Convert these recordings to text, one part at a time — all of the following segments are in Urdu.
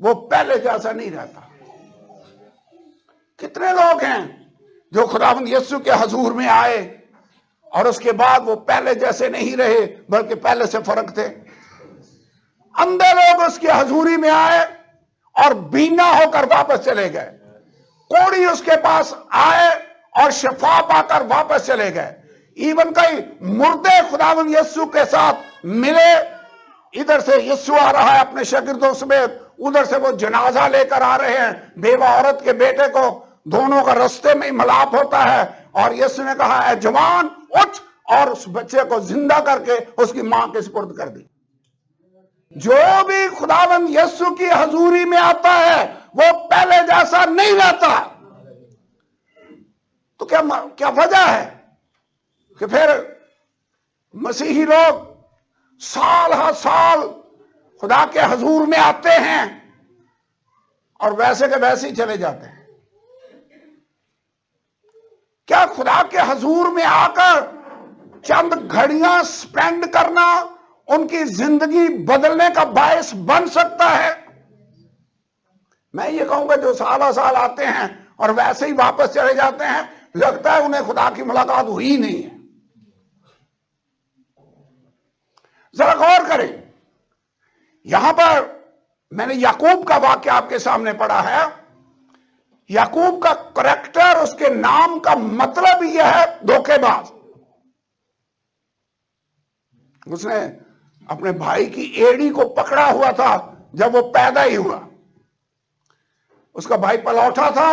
وہ پہلے جیسا نہیں رہتا. کتنے لوگ ہیں جو خداوند یسوع کے حضور میں آئے اور اس کے بعد وہ پہلے جیسے نہیں رہے بلکہ پہلے سے فرق تھے. اندھے لوگ اس کی حضوری میں آئے اور بینا ہو کر واپس چلے گئے. کوڑی اس کے پاس آئے اور شفا پا کر واپس چلے گئے. ایون کئی مردے خداوند یسوع کے ساتھ ملے. ادھر سے یسوع آ رہا ہے اپنے شاگردوں سمیت, ادھر سے وہ جنازہ لے کر آ رہے ہیں بیوہ عورت کے بیٹے کو. دونوں کا رستے میں ہی ملاپ ہوتا ہے اور یسوع نے کہا اے جوان اٹھ, اور اس بچے کو زندہ کر کے اس کی ماں کے سپرد کر دی. جو بھی خداوند یسوع کی حضوری میں آتا ہے وہ پہلے جیسا نہیں رہتا. تو کیا وجہ ہے کہ پھر مسیحی لوگ سال ہر سال خدا کے حضور میں آتے ہیں اور ویسے کے ویسے ہی چلے جاتے ہیں؟ کیا خدا کے حضور میں آ کر چند گھڑیاں سپینڈ کرنا ان کی زندگی بدلنے کا باعث بن سکتا ہے؟ میں یہ کہوں گا جو سالہ سال آتے ہیں اور ویسے ہی واپس چلے جاتے ہیں, لگتا ہے انہیں خدا کی ملاقات ہوئی نہیں ہے. ذرا غور کریں, یہاں پر میں نے یعقوب کا واقعہ آپ کے سامنے پڑھا ہے. یعقوب کا کریکٹر, اس کے نام کا مطلب یہ ہے دھوکے باز. اس نے اپنے بھائی کی ایڑی کو پکڑا ہوا تھا جب وہ پیدا ہی ہوا. اس کا بھائی پلوٹا تھا,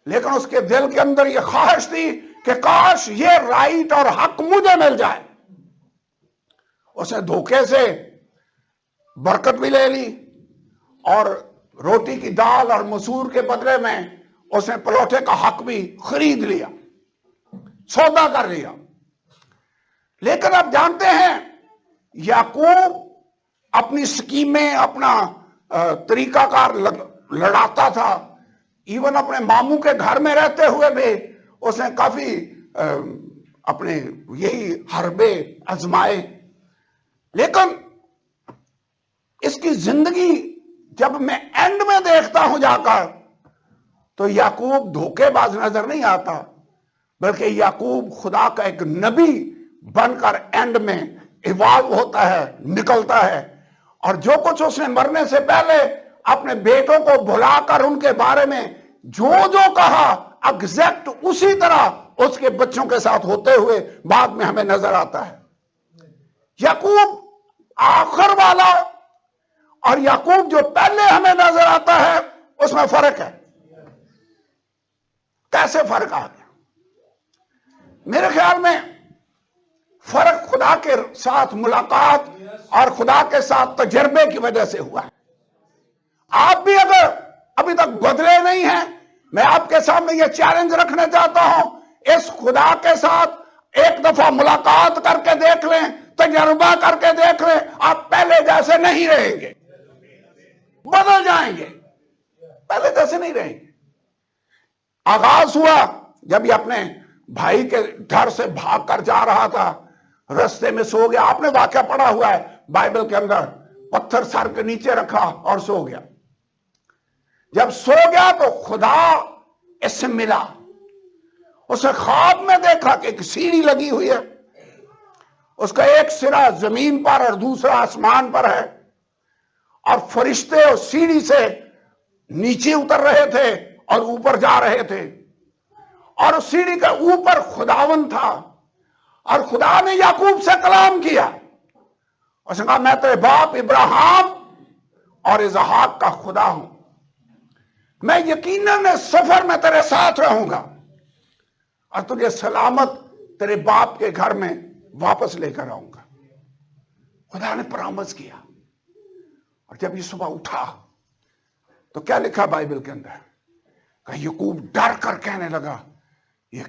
لیکن اس کے دل کے اندر یہ خواہش تھی کہ کاش یہ رائٹ اور حق مجھے مل جائے. اس نے دھوکے سے برکت بھی لے لی اور روٹی کی دال اور مسور کے بدلے میں اس نے پلوٹے کا حق بھی خرید لیا, سودا کر لیا. لیکن آپ جانتے ہیں یعقوب اپنی سکیمیں, اپنا طریقہ کار لڑاتا تھا. ایون اپنے ماموں کے گھر میں رہتے ہوئے بھی اس نے کافی اپنے یہی حربے آزمائے. لیکن اس کی زندگی جب میں اینڈ میں دیکھتا ہوں جا کر تو یعقوب دھوکے باز نظر نہیں آتا, بلکہ یعقوب خدا کا ایک نبی بن کر اینڈ میں ایوالو ہوتا ہے, نکلتا ہے. اور جو کچھ اس نے مرنے سے پہلے اپنے بیٹوں کو بھلا کر ان کے بارے میں جو کہا ایگزیکٹ اسی طرح اس کے بچوں کے ساتھ ہوتے ہوئے بعد میں ہمیں نظر آتا ہے. یعقوب آخر والا اور یعقوب جو پہلے ہمیں نظر آتا ہے اس میں فرق ہے. کیسے فرق آ گیا؟ میرے خیال میں فرق خدا کے ساتھ ملاقات اور خدا کے ساتھ تجربے کی وجہ سے ہوا ہے. آپ بھی اگر ابھی تک بدلے نہیں ہیں, میں آپ کے سامنے یہ چیلنج رکھنا چاہتا ہوں, اس خدا کے ساتھ ایک دفعہ ملاقات کر کے دیکھ لیں, تجربہ کر کے دیکھ لیں, آپ پہلے جیسے نہیں رہیں گے, بدل جائیں گے, پہلے جیسے نہیں رہیں گے. آغاز ہوا جب یہ اپنے بھائی کے گھر سے بھاگ کر جا رہا تھا, رستے میں سو گیا. آپ نے واقعہ پڑھا ہوا ہے بائبل کے اندر, پتھر سر کے نیچے رکھا اور سو گیا. جب سو گیا تو خدا اس سے ملا. اس نے خواب میں دیکھا کہ ایک سیڑھی لگی ہوئی ہے, اس کا ایک سرا زمین پر اور دوسرا آسمان پر ہے, اور فرشتے اس سیڑھی سے نیچے اتر رہے تھے اور اوپر جا رہے تھے, اور اس سیڑھی کے اوپر خداوند تھا. اور خدا نے یعقوب سے کلام کیا, اس نے کہا میں تیرے باپ ابراہیم اور اسحاق کا خدا ہوں, میں یقیناً سفر میں تیرے ساتھ رہوں گا اور تجھے سلامت تیرے باپ کے گھر میں واپس لے کر آؤں گا. خدا نے پرامز کیا. اور جب یہ صبح اٹھا تو کیا لکھا بائبل کے اندر, کہ یعقوب ڈر کر کہنے لگا یہ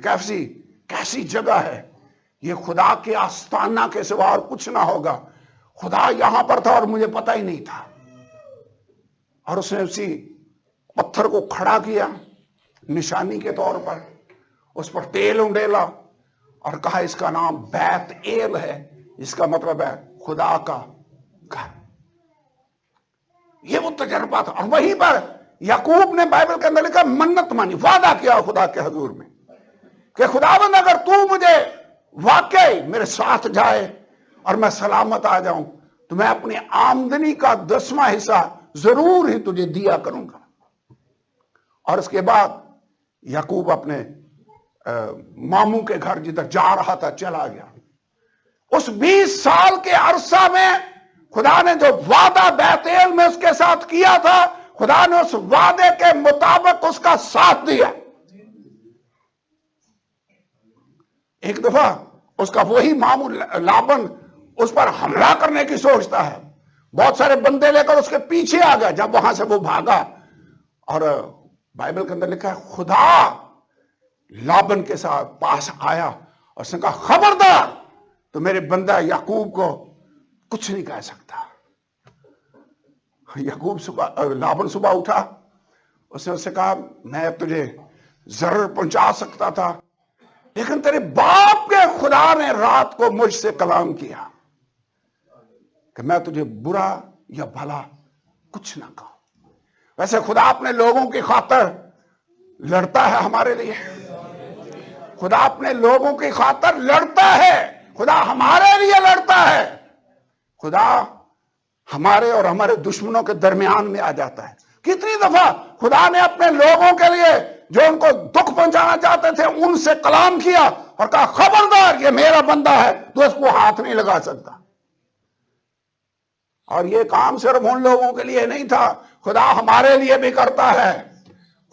کیسی جگہ ہے, یہ خدا کے آستانہ کے سوا اور کچھ نہ ہوگا. خدا یہاں پر تھا اور مجھے پتہ ہی نہیں تھا. اور اس نے اسی پتھر کو کھڑا کیا نشانی کے طور پر, اس پر تیل انڈیلا اور کہا اس کا نام بیت ایل ہے, اس کا مطلب ہے خدا کا گھر. یہ وہ تجربہ تھا. اور وہیں پر یعقوب نے بائبل کے اندر لکھا منت مانی, وعدہ کیا خدا کے حضور میں کہ خداوند اگر تو مجھے واقعی میرے ساتھ جائے اور میں سلامت آ جاؤں تو میں اپنی آمدنی کا 10واں حصہ ضرور ہی تجھے دیا کروں گا. اور اس کے بعد یعقوب اپنے ماموں کے گھر جدھر جا رہا تھا چلا گیا. اس 20 سال کے عرصہ میں خدا نے جو وعدہ بیت ایل میں اس کے ساتھ کیا تھا, خدا نے اس وعدے کے مطابق اس کا ساتھ دیا. ایک دفعہ اس کا وہی ماموں لابن اس پر حملہ کرنے کی سوچتا ہے, بہت سارے بندے لے کر اس کے پیچھے آ گیا. جب وہاں سے وہ بھاگا, اور بائبل کے اندر لکھا ہے خدا لابن کے ساتھ پاس آیا اور اس نے کہا خبردار تو میرے بندہ یعقوب کو کچھ نہیں کہہ سکتا. لابن صبح اٹھا, اس نے اس سے کہا میں تجھے ضرر پہنچا سکتا تھا, لیکن تیرے باپ کے خدا نے رات کو مجھ سے کلام کیا کہ میں تجھے برا یا بھلا کچھ نہ کہوں. ویسے خدا اپنے لوگوں کی خاطر لڑتا ہے ہمارے لیے, خدا اپنے لوگوں کی خاطر لڑتا ہے, خدا ہمارے لیے لڑتا ہے. خدا ہمارے اور ہمارے دشمنوں کے درمیان میں آ جاتا ہے. کتنی دفعہ خدا نے اپنے لوگوں کے لیے جو ان کو دکھ پہنچانا چاہتے تھے ان سے کلام کیا اور کہا خبردار یہ میرا بندہ ہے, تو اس کو ہاتھ نہیں لگا سکتا. اور یہ کام صرف ان لوگوں کے لیے نہیں تھا, خدا ہمارے لیے بھی کرتا ہے.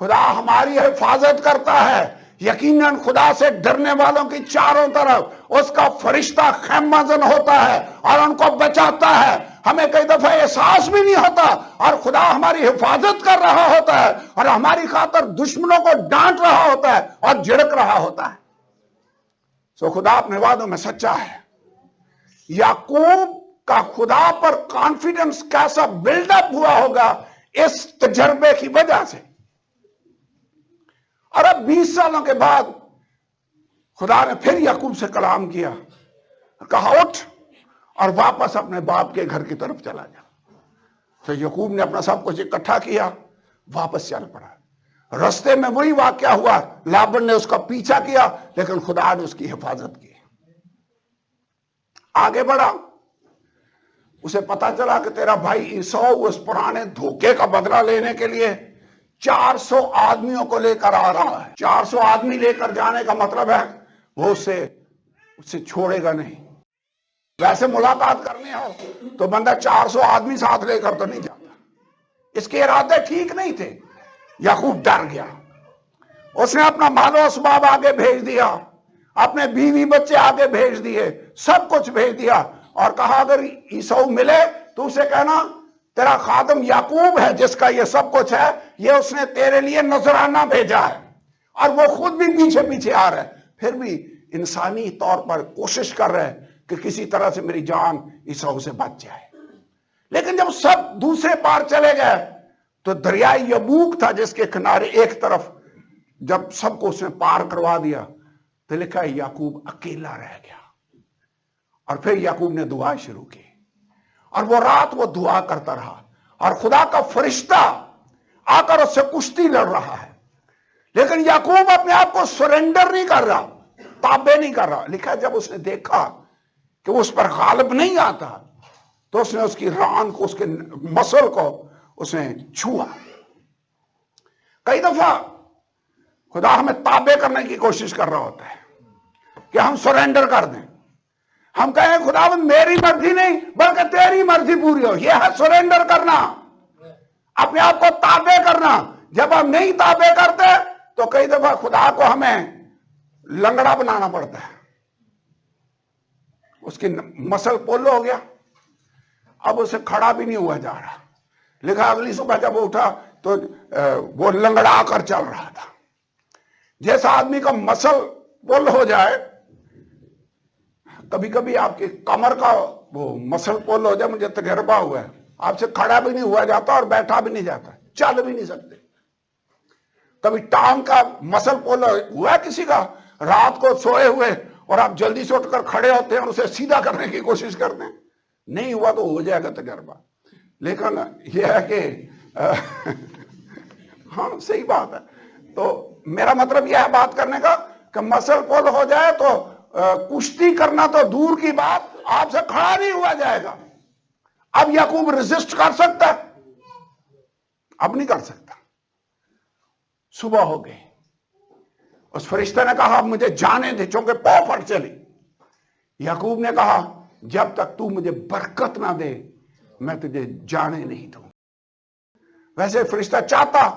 خدا ہماری حفاظت کرتا ہے. یقیناً خدا سے ڈرنے والوں کی چاروں طرف اس کا فرشتہ خیمہ زن ہوتا ہے اور ان کو بچاتا ہے. ہمیں کئی دفعہ احساس بھی نہیں ہوتا اور خدا ہماری حفاظت کر رہا ہوتا ہے اور ہماری خاطر دشمنوں کو ڈانٹ رہا ہوتا ہے اور جھڑک رہا ہوتا ہے. سو خدا اپنے وعدوں میں سچا ہے. یعقوب کا خدا پر کانفیڈنس کیسا بلڈ اپ ہوا ہوگا اس تجربے کی وجہ سے. اور اب 20 سالوں کے بعد خدا نے پھر یعقوب سے کلام کیا, کہا اٹھ اور واپس اپنے باپ کے گھر کی طرف چلا جا. تو یعقوب نے اپنا سب کچھ اکٹھا کیا, واپس چل پڑا. رستے میں وہی واقعہ ہوا, لابن نے اس کا پیچھا کیا لیکن خدا نے اس کی حفاظت کی. آگے بڑھا, اسے پتا چلا کہ تیرا بھائی عیسو اس پرانے دھوکے کا بدلہ لینے کے لیے 400 آدمیوں کو لے کر آ رہا ہے. 400 آدمی لے کر جانے کا مطلب ہے وہ اسے چھوڑے گا نہیں. ویسے ملاقات کرنی ہو تو بندہ 400 آدمی ساتھ لے کر تو نہیں جاتا. اس کے ارادے ٹھیک نہیں تھے. یعقوب ڈر گیا, اس نے اپنا مال و اسباب آگے بھیج دیا, اپنے بیوی بچے آگے بھیج دیے, سب کچھ بھیج دیا اور کہا اگر عیسو ملے تو اسے کہنا تیرا خادم یعقوب ہے جس کا یہ سب کچھ ہے, یہ اس نے تیرے لیے نذرانہ بھیجا ہے. اور وہ خود بھی پیچھے پیچھے آ رہا ہے, پھر بھی انسانی طور پر کوشش کر رہے ہیں کہ کسی طرح سے میری جان عیسو سے بچ جائے. لیکن جب سب دوسرے پار چلے گئے تو دریائے یبوک تھا جس کے کنارے ایک طرف, جب سب کو اس نے پار کروا دیا تو لکھا ہے یعقوب اکیلا رہ گیا. اور پھر یعقوب نے دعا شروع کی اور وہ رات وہ دعا کرتا رہا اور خدا کا فرشتہ آ کر اس سے کشتی لڑ رہا ہے. لیکن یعقوب اپنے آپ کو سرنڈر نہیں کر رہا, تابع نہیں کر رہا. لکھا ہے جب اس نے دیکھا کہ وہ اس پر غالب نہیں آتا تو اس نے اس کی ران کو, اس کے مسل کو اس نے چھوا. کئی دفعہ خدا ہمیں تابع کرنے کی کوشش کر رہا ہوتا ہے کہ ہم سرنڈر کر دیں. ہم کہیں خداوند میری مرضی نہیں بلکہ تیری مرضی پوری ہو. یہ ہے سرنڈر کرنا, اپنے آپ کو تابع کرنا. جب ہم نہیں تابع کرتے تو کئی دفعہ خدا کو ہمیں لنگڑا بنانا پڑتا ہے. اس کی مسل پول ہو گیا, اب اسے کھڑا بھی نہیں ہوا جا رہا. لکھا اگلی صبح جب وہ اٹھا تو وہ لنگڑا کر چل رہا تھا. جیسا آدمی کا مسل پول ہو جائے, کبھی کبھی آپ کی کمر کا وہ مسل پول ہو جائے, مجھے تجربہ ہوا ہے, آپ سے کھڑا بھی نہیں ہوا جاتا اور بیٹھا بھی نہیں جاتا, چل بھی نہیں سکتے. کبھی ٹانگ کا مسل پول ہوا ہے کسی کا, رات کو سوئے ہوئے اور آپ جلدی سے اٹھ کر کھڑے ہوتے ہیں اور اسے سیدھا کرنے کی کوشش کرتے ہیں, نہیں ہوا تو ہو جائے گا تجربہ. لیکن یہ ہے کہ ہاں صحیح بات ہے. تو میرا مطلب یہ ہے بات کرنے کا کہ مسل پل ہو جائے تو کشتی کرنا تو دور کی بات، آپ سے کھڑا نہیں ہوا جائے گا. اب یعقوب ریزسٹ کر سکتا ہے؟ اب نہیں کر سکتا. صبح ہو گئی، اس فرشتے نے کہا مجھے جانے دے، چونکہ پاؤں پھٹ چلی. یعقوب نے کہا جب تک تو مجھے برکت نہ دے میں تجھے جانے نہیں دوں. ویسے فرشتہ چاہتا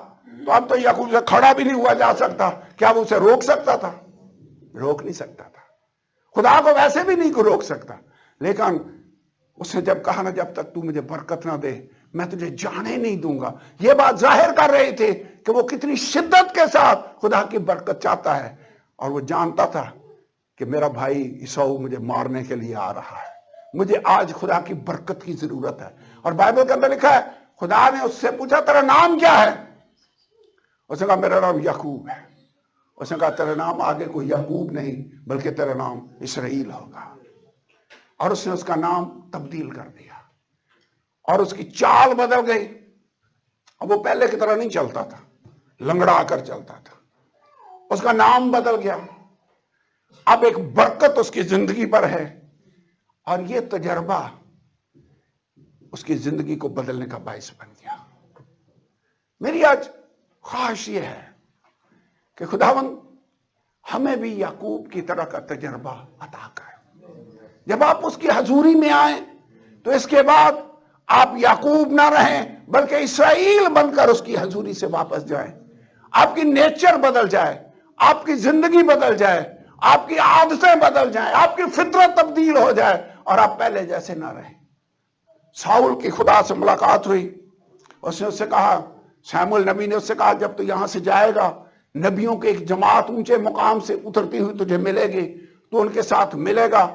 تو اب تو یعقوب سے کھڑا بھی نہیں ہوا جا سکتا. کیا وہ اسے روک سکتا تھا؟ روک نہیں سکتا تھا. خدا کو ویسے بھی نہیں کو روک سکتا. لیکن اس نے جب کہا نا جب تک تو مجھے برکت نہ دے میں تجھے جانے نہیں دوں گا، یہ بات ظاہر کر رہی تھی کہ وہ کتنی شدت کے ساتھ خدا کی برکت چاہتا ہے. اور وہ جانتا تھا کہ میرا بھائی عیساؤ مجھے مارنے کے لیے آ رہا ہے، مجھے آج خدا کی برکت کی ضرورت ہے. اور بائبل کے اندر لکھا ہے خدا نے اس سے پوچھا تیرا نام کیا ہے؟ اس نے کہا میرا نام یعقوب ہے. اس نے کہا تیرا نام آگے کوئی یعقوب نہیں بلکہ تیرا نام اسرائیل ہوگا. اور اس نے اس کا نام تبدیل کر دیا اور اس کی چال بدل گئی. اب وہ پہلے کی طرح نہیں چلتا تھا، لنگڑا کر چلتا تھا. اس کا نام بدل گیا. اب ایک برکت اس کی زندگی پر ہے اور یہ تجربہ اس کی زندگی کو بدلنے کا باعث بن گیا. میری آج خواہش یہ ہے کہ خداوند ہمیں بھی یعقوب کی طرح کا تجربہ عطا کرے. جب آپ اس کی حضوری میں آئیں تو اس کے بعد آپ یعقوب نہ رہیں بلکہ اسرائیل بن کر اس کی حضوری سے واپس جائیں. آپ کی نیچر بدل جائے، آپ کی زندگی بدل جائے، آپ کی عادتیں بدل جائیں، آپ کی فطرت تبدیل ہو جائے اور آپ پہلے جیسے نہ رہیں. ساؤل کی خدا سے ملاقات ہوئی. اس نے اس سے کہا، سیموئیل نبی نے اس سے کہا جب تو یہاں سے جائے گا نبیوں کے ایک جماعت اونچے مقام سے اترتی ہوئی تجھے ملے گی، تو ان کے ساتھ ملے گا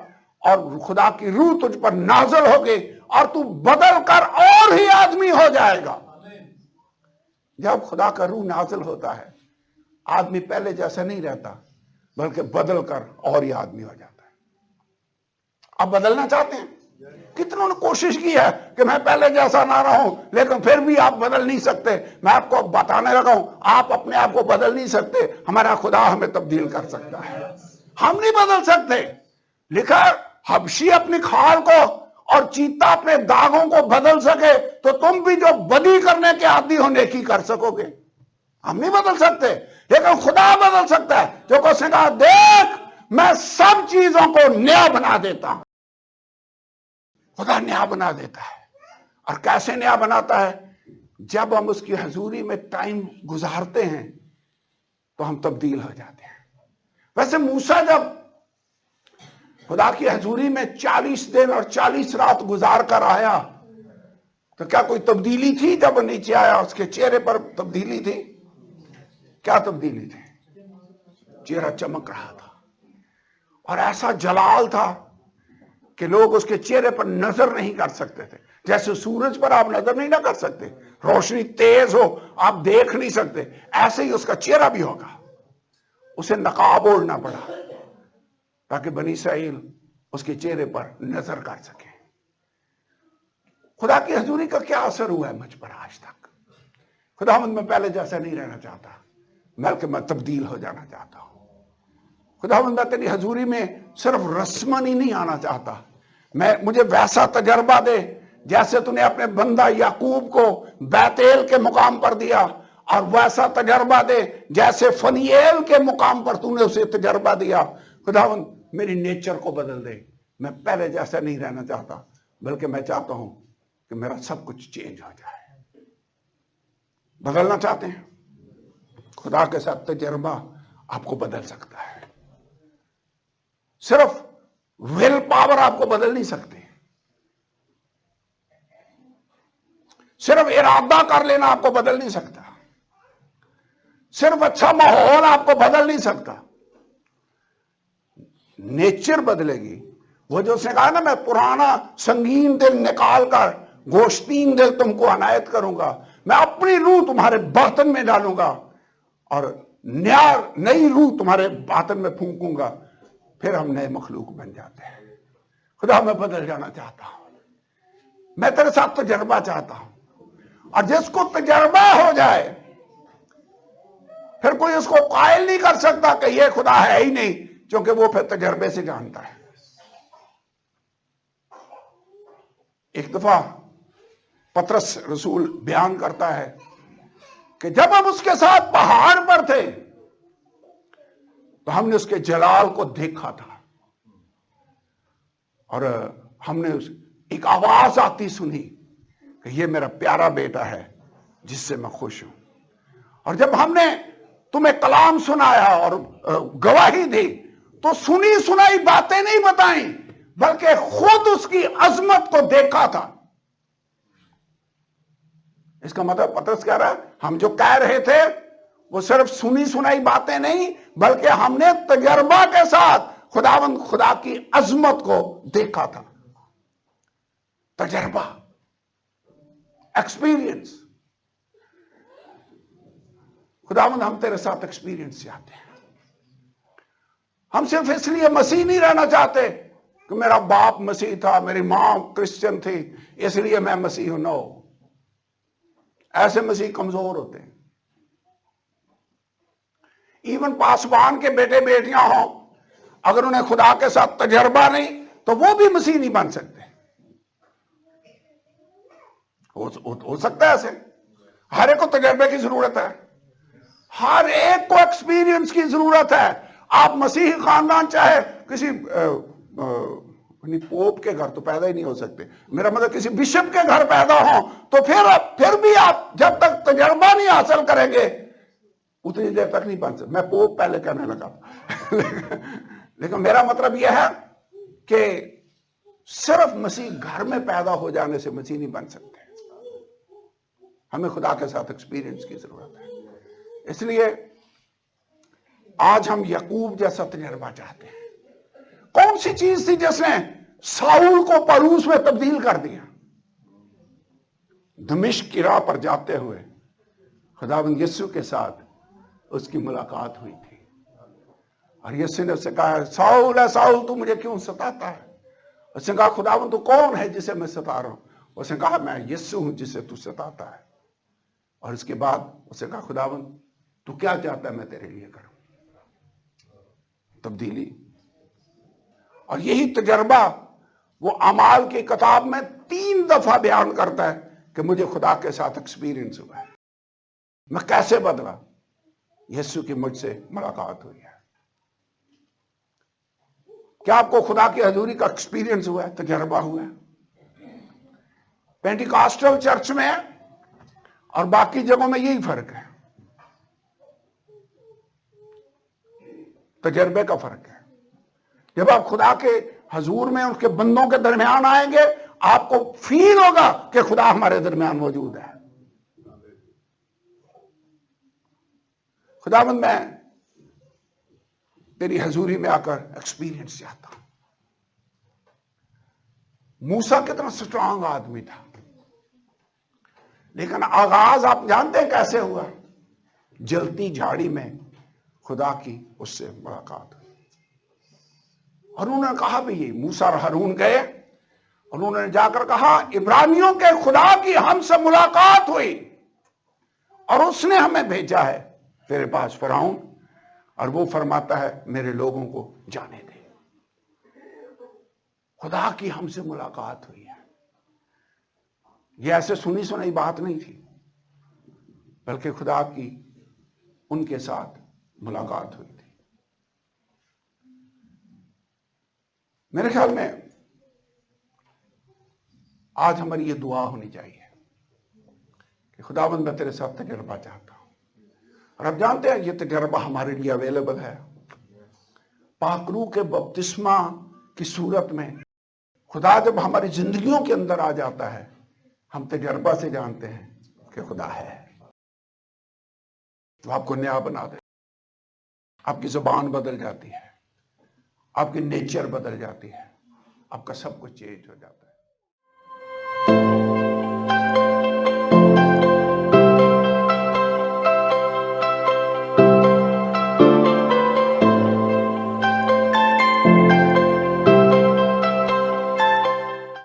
اور خدا کی روح تجھ پر نازل ہوگی اور تو بدل کر اور ہی آدمی ہو جائے گا. جب خدا کا روح نازل ہوتا ہے آدمی پہلے جیسا نہیں رہتا بلکہ بدل کر اور ہی آدمی ہو جاتا ہے. آپ بدلنا چاہتے ہیں؟ کتنوں نے کوشش کی ہے کہ میں پہلے جیسا نہ رہوں، لیکن پھر بھی آپ بدل نہیں سکتے. میں آپ کو بتانے لگا ہوں آپ اپنے آپ کو بدل نہیں سکتے، ہمارا خدا ہمیں تبدیل کر سکتا ہے. ہم نہیں بدل سکتے. لکھا حبشی اپنی کھال کو اور چیتا اپنے داغوں کو بدل سکے تو تم بھی جو بدی کرنے کے عادی ہو نیکی کر سکو گے. ہم نہیں بدل سکتے لیکن خدا بدل سکتا ہے. جو اس نے کہا دیکھ میں سب چیزوں کو نیا بنا دیتا ہوں. خدا نیا بنا دیتا ہے. اور کیسے نیا بناتا ہے؟ جب ہم اس کی حضوری میں ٹائم گزارتے ہیں تو ہم تبدیل ہو جاتے ہیں. ویسے موسیٰ جب خدا کی حضوری میں 40 دن اور 40 رات گزار کر آیا تو کیا کوئی تبدیلی تھی؟ جب وہ نیچے آیا اس کے چہرے پر تبدیلی تھی؟ کیا تبدیلی تھی؟ چہرہ چمک رہا تھا اور ایسا جلال تھا کہ لوگ اس کے چہرے پر نظر نہیں کر سکتے تھے. جیسے سورج پر آپ نظر نہیں نہ کر سکتے، روشنی تیز ہو آپ دیکھ نہیں سکتے، ایسے ہی اس کا چہرہ بھی ہوگا. اسے نقاب اوڑھنا پڑا تاکہ بنی اسرائیل اس کے چہرے پر نظر کر سکے. خدا کی حضوری کا کیا اثر ہوا ہے مجھ پر آج تک؟ خداوند میں پہلے جیسا نہیں رہنا چاہتا بلکہ میں تبدیل ہو جانا چاہتا ہوں. خداوند میں تیری حضوری میں صرف رسمن ہی نہیں آنا چاہتا، مجھے ویسا تجربہ دے جیسے تو نے اپنے بندہ یعقوب کو بیتیل کے مقام پر دیا، اور ویسا تجربہ دے جیسے فنییل کے مقام پر تو نے اسے تجربہ دیا. خداوند میری نیچر کو بدل دے. میں پہلے جیسا نہیں رہنا چاہتا بلکہ میں چاہتا ہوں کہ میرا سب کچھ چینج ہو جائے. بدلنا چاہتے ہیں؟ خدا کے ساتھ تجربہ آپ کو بدل سکتا ہے. صرف ول پاور آپ کو بدل نہیں سکتے، صرف ارادہ کر لینا آپ کو بدل نہیں سکتا، صرف اچھا ماحول آپ کو بدل نہیں سکتا. نیچر بدلے گی. وہ جو اس نے کہا نا میں پرانا سنگین دل نکال کر گوشتین دل تم کو عنایت کروں گا، میں اپنی روح تمہارے باطن میں ڈالوں گا اور نئی روح تمہارے باطن میں پھونکوں گا، پھر ہم نئے مخلوق بن جاتے ہیں. خدا میں بدل جانا چاہتا ہوں. میں تیرے ساتھ تجربہ چاہتا ہوں. اور جس کو تجربہ ہو جائے پھر کوئی اس کو قائل نہیں کر سکتا کہ یہ خدا ہے ہی نہیں، کیونکہ وہ پھر تجربے سے جانتا ہے. ایک دفعہ پطرس رسول بیان کرتا ہے کہ جب ہم اس کے ساتھ پہاڑ پر تھے تو ہم نے اس کے جلال کو دیکھا تھا، اور ہم نے ایک آواز آتی سنی کہ یہ میرا پیارا بیٹا ہے جس سے میں خوش ہوں. اور جب ہم نے تمہیں کلام سنایا اور گواہی دی تو سنی سنائی باتیں نہیں بتائیں بلکہ خود اس کی عظمت کو دیکھا تھا. اس کا مطلب پطرس کہہ رہا ہے ہم جو کہہ رہے تھے وہ صرف سنی سنائی باتیں نہیں بلکہ ہم نے تجربہ کے ساتھ خداوند خدا کی عظمت کو دیکھا تھا. تجربہ، ایکسپیرینس. خداوند ہم تیرے ساتھ ایکسپیرینس چاہتے ہیں. ہم صرف اس لیے مسیح نہیں رہنا چاہتے کہ میرا باپ مسیح تھا، میری ماں کرسچن تھی اس لیے میں مسیح ہوں. نو، ایسے مسیح کمزور ہوتے ہیں. ایون پاسبان کے بیٹے بیٹیاں ہوں، اگر انہیں خدا کے ساتھ تجربہ نہیں تو وہ بھی مسیح نہیں بن سکتے. ہو سکتا ہے ایسے. ہر ایک کو تجربے کی ضرورت ہے، ہر ایک کو ایکسپیرینس کی ضرورت ہے. آپ مسیحی خاندان چاہے کسی پوپ کے گھر تو پیدا ہی نہیں ہو سکتے، میرا مطلب کسی بشپ کے گھر پیدا ہوں تو پھر بھی آپ جب تک تجربہ نہیں حاصل کریں گے اتنی دیر تک نہیں بن سکتے. میں پوپ پہلے کہنے لگا لیکن میرا مطلب یہ ہے کہ صرف مسیح گھر میں پیدا ہو جانے سے مسیح نہیں بن سکتے. ہمیں خدا کے ساتھ ایکسپیرینس کی ضرورت ہے. اس لیے آج ہم یعقوب جیسا تجربہ چاہتے ہیں. کون سی چیز تھی جس نے ساؤل کو پالوس میں تبدیل کر دیا؟ دمشق کی راہ پر جاتے ہوئے خداوند یسوع کے ساتھ اس کی ملاقات ہوئی تھی، اور یسوع نے اس سے کہا ساؤل ہے ساؤل تو مجھے کیوں ستاتا ہے؟ اس نے کہا خداوند تو کون ہے جسے میں ستا رہا ہوں؟ اس نے کہا میں یسوع ہوں جسے تو ستاتا ہے. اور اس کے بعد اس نے کہا خداوند تو کیا چاہتا ہے میں تیرے لیے کروں؟ تبدیلی. اور یہی تجربہ وہ اعمال کی کتاب میں 3 دفعہ بیان کرتا ہے کہ مجھے خدا کے ساتھ ایکسپیرینس ہوا ہے. میں کیسے بدلا؟ یسوع کی مجھ سے ملاقات ہوئی ہے. کیا آپ کو خدا کی حضوری کا ایکسپیرینس ہوا ہے، تجربہ ہوا ہے؟ پینٹیکاسٹل چرچ میں اور باقی جگہوں میں یہی فرق ہے، تجربے کا فرق ہے. جب آپ خدا کے حضور میں اس کے بندوں کے درمیان آئیں گے آپ کو فیل ہوگا کہ خدا ہمارے درمیان موجود ہے. خداوند میں تیری حضوری میں آ کر ایکسپیرینس چاہتا ہوں. موسیٰ کتنا سٹرانگ آدمی تھا، لیکن آغاز آپ جانتے ہیں کیسے ہوا؟ جلتی جھاڑی میں خدا کی اس سے ملاقات ہوئی. اور انہوں نے کہا بھی، یہ موسیٰ اور ہارون گئے اور انہوں نے جا کر کہا عبرانیوں کے خدا کی ہم سے ملاقات ہوئی اور اس نے ہمیں بھیجا ہے تیرے پاس فرعون، اور وہ فرماتا ہے میرے لوگوں کو جانے دے. خدا کی ہم سے ملاقات ہوئی ہے. یہ ایسے سنی سنائی بات نہیں تھی بلکہ خدا کی ان کے ساتھ ملاقات ہوئی تھی. میرے خیال میں آج ہماری یہ دعا ہونی چاہیے کہ خداوند میں تیرے ساتھ تجربہ چاہتا ہوں. اور آپ جانتے ہیں یہ تجربہ ہمارے لیے اویلیبل ہے. پاک روح کے بپتسمہ کی صورت میں خدا جب ہماری زندگیوں کے اندر آ جاتا ہے ہم تجربہ سے جانتے ہیں کہ خدا ہے. وہ آپ کو نیا بنا دے، آپ کی زبان بدل جاتی ہے، آپ کی نیچر بدل جاتی ہے، آپ کا سب کچھ چینج ہو جاتا ہے.